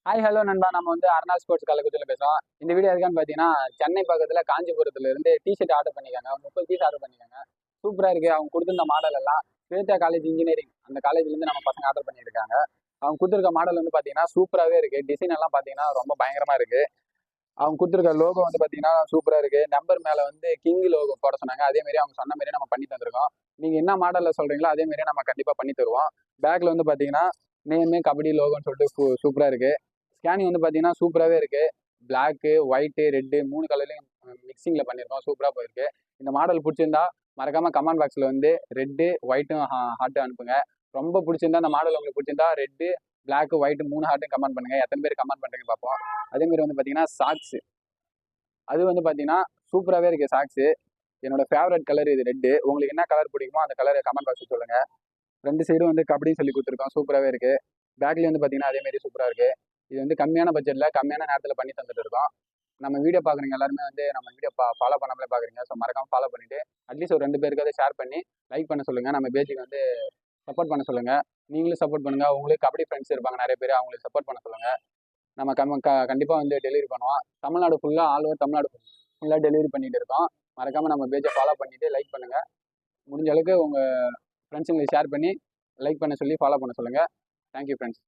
Hi hello நண்பா, நம்ம வந்து அருணா ஸ்போர்ட்ஸ் கள்ளக்குறிச்சியில் பேசுகிறோம். இந்த வீடியோ எதுக்கான்னு பார்த்தீங்கன்னா, சென்னை பக்கத்தில் காஞ்சிபுரத்துல இருந்து டிஷர்ட் ஆர்டர் பண்ணிக்காங்க. 30 பீஸ் ஆர்டர் பண்ணிக்காங்க. சூப்பராக இருக்குது. அவங்க கொடுத்துருந்த மாடல் எல்லாம் ஸ்வேதா காலேஜ் இன்ஜினியரிங் அந்த காலேஜ்லேருந்து நம்ம பசங்க ஆர்டர் பண்ணியிருக்காங்க. அவங்க கொடுத்துருக்க மாடல் வந்து பார்த்தீங்கன்னா சூப்பராகவே இருக்குது. டிசைன் எல்லாம் பார்த்தீங்கன்னா ரொம்ப பயங்கரமாக இருக்குது. அவங்க கொடுத்துருக்க லோகோ வந்து பார்த்தீங்கன்னா சூப்பராக இருக்குது. நம்பர் மேலே வந்து கிங் லோகோ போட சொன்னாங்க. அதேமாரி அவங்க சொன்ன மாதிரியே நம்ம பண்ணி தந்திருக்கோம். நீங்கள் என்ன மாடலில் சொல்கிறீங்களோ அதேமாரியே நம்ம கண்டிப்பாக பண்ணி தருவோம். பேக்கில் வந்து பார்த்தீங்கன்னா நேமு கபடி லோகோன்னு சொல்லிட்டு சூப்பராக இருக்குது. ஸ்கேனிங் வந்து பார்த்தீங்கன்னா சூப்பராகவே இருக்குது. பிளாக்கு, ஒயிட்டு, ரெட்டு 3 கலர்லையும் மிக்சிங்கில் பண்ணியிருக்கோம். சூப்பராக போயிருக்கு. இந்த மாடல் பிடிச்சிருந்தா மறக்காமல் கமெண்ட் பாக்ஸில் வந்து ரெட்டு ஒயிட்டும் ஹார்ட்டும் அனுப்புங்க. ரொம்ப பிடிச்சிருந்தா அந்த மாடல் உங்களுக்கு பிடிச்சிருந்தா ரெட்டு, பிளாக்கு, ஒயிட்டு 3 ஹார்ட்டும் கமெண்ட் பண்ணுங்கள். எத்தனை பேர் கமெண்ட் பண்ணுறீங்க பார்ப்போம். அதேமாரி வந்து பார்த்தீங்கன்னா சாக்ஸு, அது வந்து பார்த்தீங்கன்னா சூப்பராகவே இருக்குது சாக்ஸு. என்னோட ஃபேவரட் கலர் இது ரெட்டு. உங்களுக்கு என்ன கலர் பிடிக்குமோ அந்த கலரை கமெண்ட் பாக்ஸில் சொல்லுங்கள். 2 சைடும் வந்து கபடி சொல்லி கொடுத்துருக்கோம். சூப்பராகவே இருக்குது. பேக்லேயும் வந்து பார்த்தீங்கன்னா அதேமாரி சூப்பராக இருக்குது. இது வந்து கம்மியான பட்ஜெட்டில் கம்மியான நேரத்தில் பண்ணி தந்துட்டு இருக்கோம். நம்ம வீடியோ பார்க்குறீங்க எல்லாருமே வந்து நம்ம வீடியோ ஃபாலோ பண்ணாமலே பார்க்குறீங்க. ஸோ மறக்காமல் ஃபாலோ பண்ணிவிட்டு அட்லீஸ்ட் ஒரு 2 பேருக்காவது ஷேர் பண்ணி லைக் பண்ண சொல்லுங்கள். நம்ம பேஜுக்கு வந்து சப்போர்ட் பண்ண சொல்லுங்கள். நீங்களும் சப்போர்ட் பண்ணுங்கள். உங்களுக்கு கபடி ஃப்ரெண்ட்ஸ் இருப்பாங்க நிறைய பேர், அவங்களுக்கு சப்போர்ட் பண்ண சொல்லுங்கள். நம்ம கண்டிப்பாக வந்து டெலிவரி பண்ணுவோம். தமிழ்நாடு ஃபுல்லாக ஆல் ஓவர் தமிழ்நாடு ஃபுல்லாக டெலிவரி பண்ணிட்டு இருக்கோம். மறக்காமல் நம்ம பேஜை ஃபாலோ பண்ணிவிட்டு லைக் பண்ணுங்கள். முடிஞ்ச அளவுக்கு உங்கள் ஃப்ரெண்ட்ஸுங்களுக்கு ஷேர் பண்ணி லைக் பண்ண சொல்லி ஃபாலோ பண்ண சொல்லுங்கள். Thank you friends.